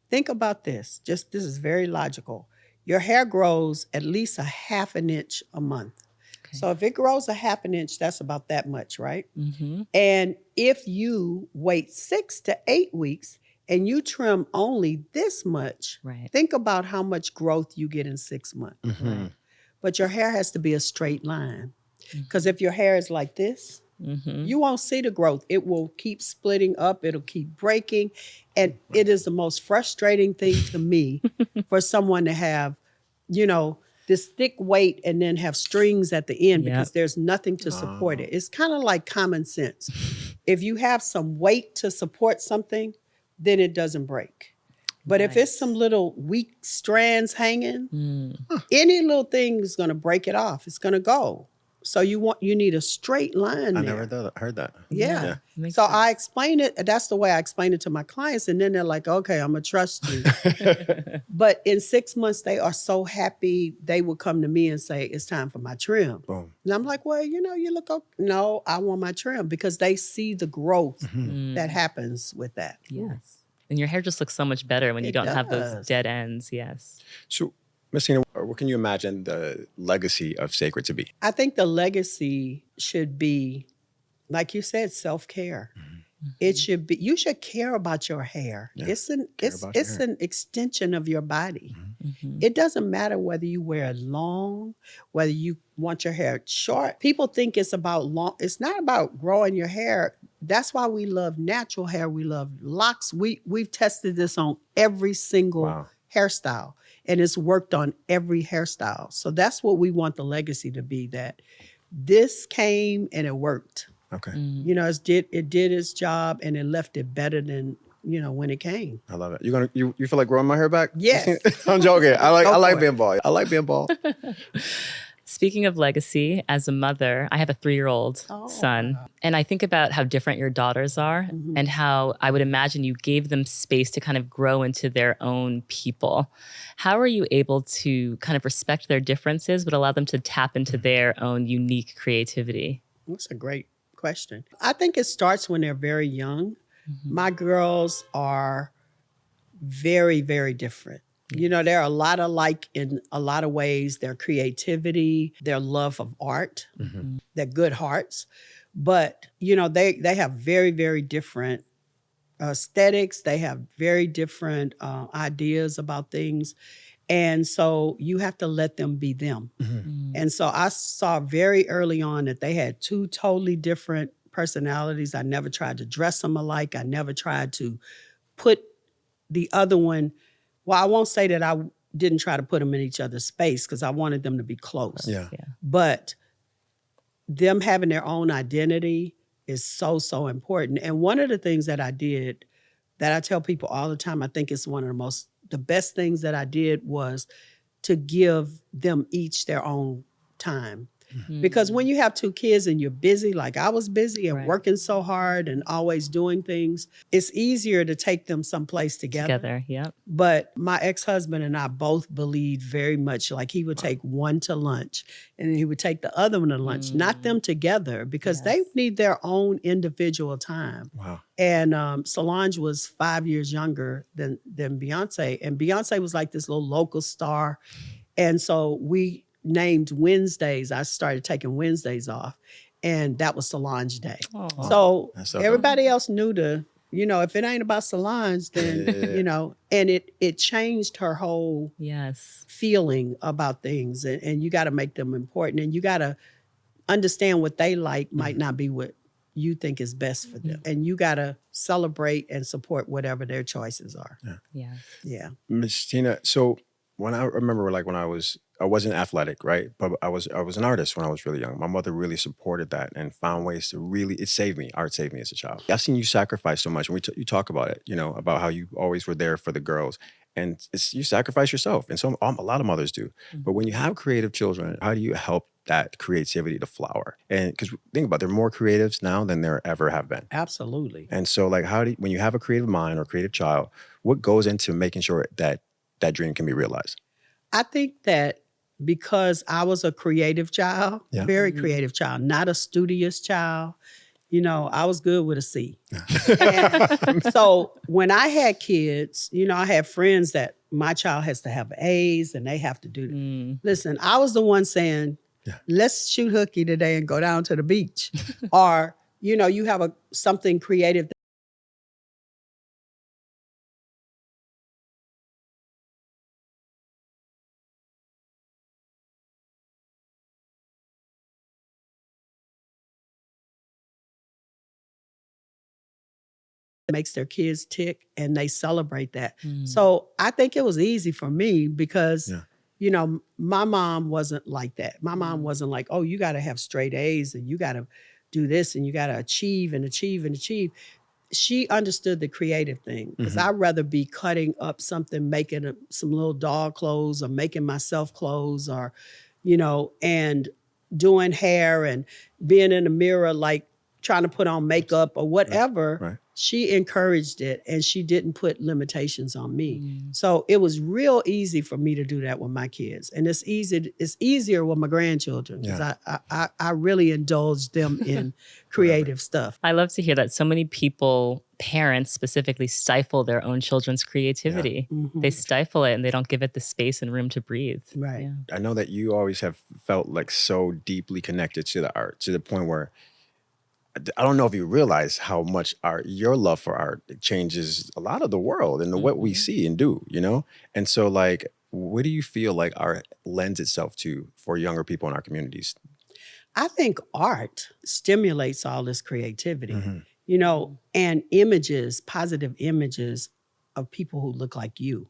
think about this. This is very logical. Your hair grows at least a half an inch a month. Okay. So if it grows a half an inch, that's about that much, right? Mm-hmm. And if you wait 6 to 8 weeks and you trim only this much, Right. think about how much growth you get in 6 months. Mhm. But your hair has to be a straight line. Because if your hair is like this, Mm-hmm. you won't see the growth. It will keep splitting up. It'll keep breaking. And it is the most frustrating thing to me for someone to have, this thick weight and then have strings at the end because there's nothing to support it. It's kind of like common sense. If you have some weight to support something, then it doesn't break. But if it's some little weak strands hanging, any little thing is going to break it off. It's going to go. So you need a straight line I there. never heard that. Yeah. Makes So sense. I explain it. That's the way I explain it to my clients. And then they're like, okay, I'm going to trust you. But in 6 months, they are so happy. They will come to me and say, it's time for my trim. Boom. And I'm like, well, you look okay. No, I want my trim because they see the growth that happens with that. Yes. And your hair just looks so much better when you It don't have those does. dead ends. Yes. So, Miss Tina, what can you imagine the legacy of Cécred to be? I think the legacy should be, like you said, self-care. It should be, you should care about your hair. Yeah, It's an care about your it's hair. an extension of your body. Mhm. It doesn't matter whether you wear it long, whether you want your hair short. People think it's about long. It's not about growing your hair. That's why we love natural hair. We love locks. We've tested this on every single Wow. hairstyle, and it's worked on every hairstyle. So that's what we want the legacy to be, that this came and it worked. Okay. Mm. You know, it did its job, and it left it better than, you know, when it came. I love it. You feel like growing my hair back? Yes. I'm joking. I like Go for it. being bald. I like being bald. Speaking of legacy, as a mother, I have a 3-year-old Oh, son. wow. And I think about how different your daughters are Mhm. and how I would imagine you gave them space to kind of grow into their own people. How are you able to kind of respect their differences, but allow them to tap into their own unique creativity? That's a great question. I think it starts when they're very young. My girls are very, very different. You know, they're a lot alike in a lot of ways. Their creativity, their love of art, Mhm. their good hearts. But, you know, they have very, very different aesthetics. They have very different ideas about things. And so you have to let them be them. Mhm. Mm. And so I saw very early on that they had two totally different personalities. I never tried to dress them alike. I never tried to put the other one, well, I won't say that I didn't try to put them in each other's space, because I wanted them to be close. Yeah. Yeah. But them having their own identity is so, so important. And one of the things that I did that I tell people all the time, I think it's one of the best things that I did, was to give them each their own time. Because when you have 2 kids and you're busy, like I was busy and Right. working so hard and always doing things, it's easier to take them someplace Together, yep. But my ex-husband and I both believed very much, like he would take one to lunch and he would take the other one to lunch, not them together, because they Yes. need their own individual time. Wow. And Solange was 5 years younger than Beyonce. And Beyonce was like this little local star. And so we named Wednesdays. I started taking Wednesdays off. And that was Solange Day. Aw. So That's so dope. everybody else knew if it ain't about Solange, then, Yeah. and it changed her whole Yes. feeling about things. And you got to make them important. And you got to understand what they like might not be what you think is best for them. And you got to celebrate and support whatever their choices are. Yes. Yeah. Miss Tina, so when I remember, like when I wasn't athletic, right? But I was an artist when I was really young. My mother really supported that and found ways to it saved me. Art saved me as a child. I've seen you sacrifice so much, and you talk about it, about how you always were there for the girls, and you sacrifice yourself, and so a lot of mothers do. But when you have creative children, how do you help that creativity to flower? And because think about it, there are more creatives now than there ever have been. Absolutely. And so, like, when you have a creative mind or creative child, what goes into making sure that dream can be realized? I think that because I was a creative child, Yeah. very creative child, not a studious child, I was good with a C. And so when I had kids, I had friends that my child has to have A's and they have to do. Mm. Listen, I was the one saying, let's shoot hooky today and go down to the beach. Or, you have something creative that makes their kids tick, and they celebrate that. So I think it was easy for me because, my mom wasn't like that. My mom wasn't like, oh, you got to have straight A's and you got to do this and you got to achieve and achieve and achieve. She understood the creative thing, because I'd rather be cutting up something, making some little dog clothes or making myself clothes or, and doing hair and being in the mirror, like trying to put on makeup or whatever. Right. She encouraged it and she didn't put limitations on me. So it was real easy for me to do that with my kids. And it's easier with my grandchildren, because I really indulged them in creative stuff. I love to hear that so many people, parents specifically, stifle their own children's creativity. They stifle it and they don't give it the space and room to breathe. Right. Yeah. I know that you always have felt like so deeply connected to the art, to the point where I don't know if you realize how much your love for art changes a lot of the world and what we see and do, you know? And so like, what do you feel like art lends itself to for younger people in our communities? I think art stimulates all this creativity, Mhm. you know, and images, positive images of people who look like you.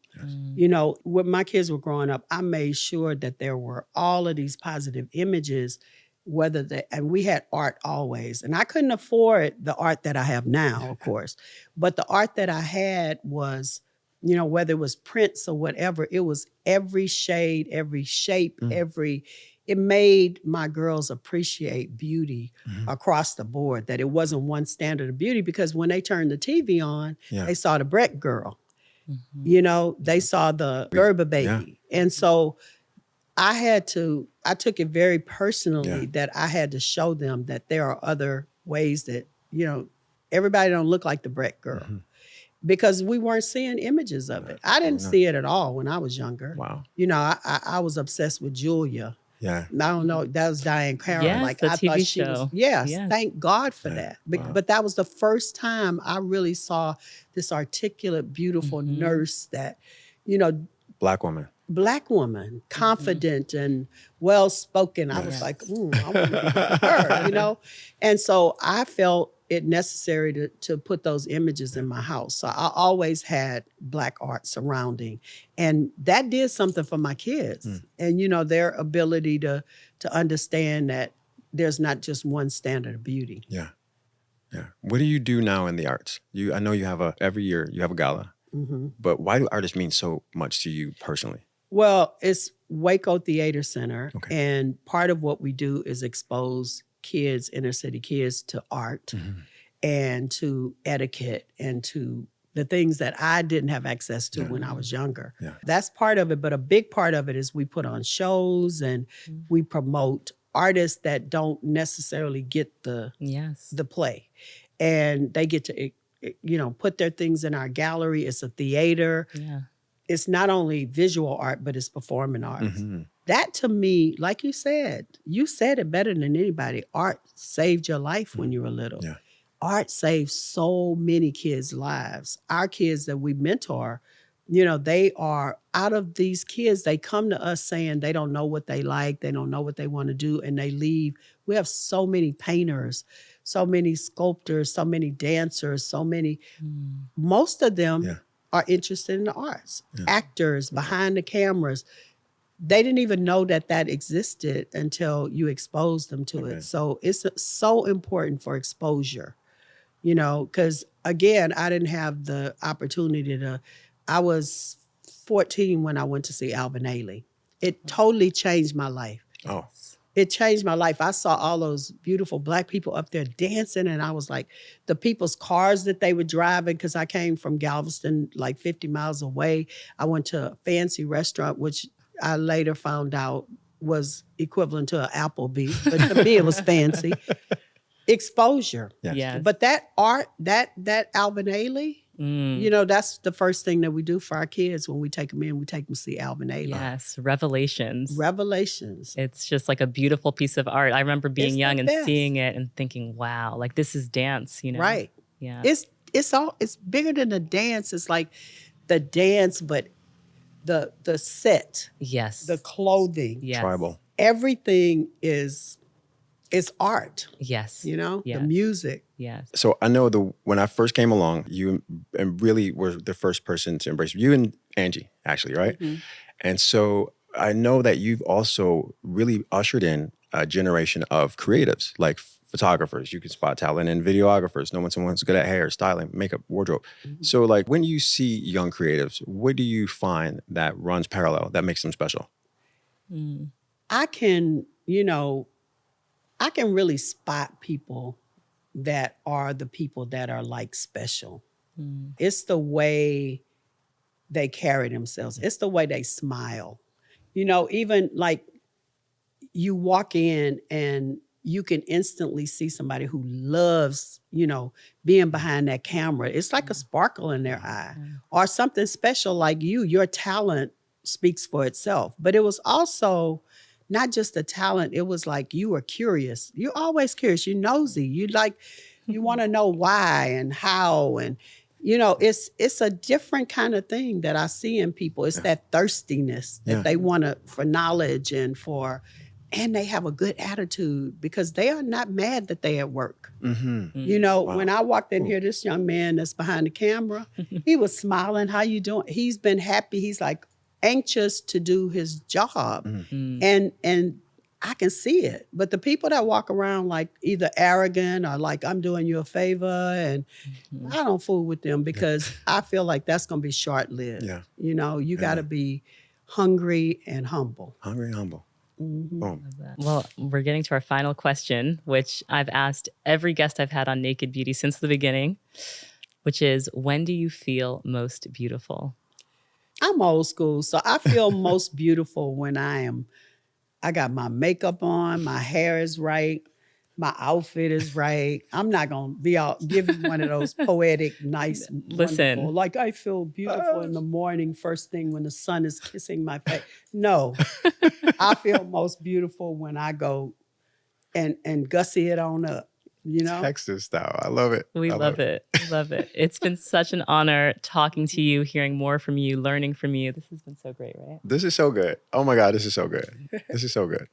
You know, when my kids were growing up, I made sure that there were all of these positive images, and we had art always. And I couldn't afford the art that I have now, of course. But the art that I had was, you know, whether it was prints or whatever, it was every shade, every shape, it made my girls appreciate beauty across the board, that it wasn't one standard of beauty, because when they turned the TV on, Yeah. they saw the Breck girl. You know, they saw the Gerber baby. And so I took it very personally that I had to show them that there are other ways that, you know, everybody don't look like the Breck girl, because we weren't seeing images of it. I didn't see it at all when I was younger. Wow. You know, I was obsessed with Julia. Yeah. I don't know. That was Diane Carroll. Yes, like the I TV thought she was. show. Yes, Yes. thank God for that. Wow. But that was the first time I really saw this articulate, beautiful nurse that, you know, Black woman. Black woman, confident and well spoken. I was like, I want to be like her, you know. And so I felt it necessary to put those images in my house. So I always had Black art surrounding, and that did something for my kids. And you know, their ability to understand that there's not just one standard of beauty. Yeah. Yeah. What do you do now in the arts? I know you have every year you have a gala, but why do artists mean so much to you personally? Well, it's Waco Theater Center, Okay. and part of what we do is expose kids, inner city kids, to art and to etiquette and to the things that I didn't have access to when I was younger. Yeah. That's part of it, but a big part of it is we put on shows and we promote artists that don't necessarily get the play, and they get to, you know, put their things in our gallery. It's a theater. Yeah. It's not only visual art, but it's performing arts. That to me, like you said it better than anybody. Art saved your life when you were little. Yeah. Art saved so many kids' lives. Our kids that we mentor, you know, they are, out of these kids, they come to us saying they don't know what they like, they don't know what they want to do, and they leave. We have so many painters, so many sculptors, so many dancers, so many, most of them are interested in the arts. Actors behind the cameras. They didn't even know that existed until you exposed them to it. So it's so important for exposure, you know, because again, I didn't have the opportunity I was 14 when I went to see Alvin Ailey. It totally changed my life. Oh. It changed my life. I saw all those beautiful Black people up there dancing, and I was like, the people's cars that they were driving, because I came from Galveston, like 50 miles away. I went to a fancy restaurant, which I later found out was equivalent to an Applebee's, but to me it was fancy. Exposure. Yes. But that art, that Alvin Ailey, you know, that's the first thing that we do for our kids when we take them in. We take them to see Alvin Ailey. Yes, Revelations. Revelations. It's just like a beautiful piece of art. I remember being It's young the and best. seeing it and thinking, wow, like this is dance, you know? Right. Yeah. It's bigger than the dance. It's like the dance, but the set, Yes. the clothing, Yes. Tribal. everything is art, Yes. you know, Yes. the music. Yes. So I know when I first came along, you really were the first person to embrace you and Angie, actually, right? And so I know that you've also really ushered in a generation of creatives, like photographers. You can spot talent, and videographers. No one someone's good at hair, styling, makeup, wardrobe. So like when you see young creatives, what do you find that runs parallel that makes them special? I can really spot people that are the people that are like special. It's the way they carry themselves. It's the way they smile. You know, even like you walk in and you can instantly see somebody who loves, you know, being behind that camera. It's like a sparkle in their eye or something special like you. Your talent speaks for itself. But it was also not just the talent, it was like you were curious. You're always curious. You're nosy. You want to know why and how. And, it's a different kind of thing that I see in people. It's that thirstiness that they want for knowledge and they have a good attitude because they are not mad that they at work. When I walked in here, this young man that's behind the camera, he was smiling. How you doing? He's been happy. He's like anxious to do his job. And I can see it. But the people that walk around like either arrogant or like I'm doing you a favor, and I don't fool with them because I feel like that's going to be short-lived. Yeah. You got to be hungry and humble. Hungry and humble. Boom. Well, we're getting to our final question, which I've asked every guest I've had on Naked Beauty since the beginning, which is, when do you feel most beautiful? I'm old school, so I feel most beautiful when I got my makeup on, my hair is right, my outfit is right. I'm not going to be out giving one of those poetic, nice, Listen. wonderful, like I feel beautiful in the morning, first thing when the sun is kissing my face. No, I feel most beautiful when I go and gussy it on up. Texas style. I love it. We love it. We love it. It's been such an honor talking to you, hearing more from you, learning from you. This has been so great, right? This is so good. Oh my God, this is so good. This is so good.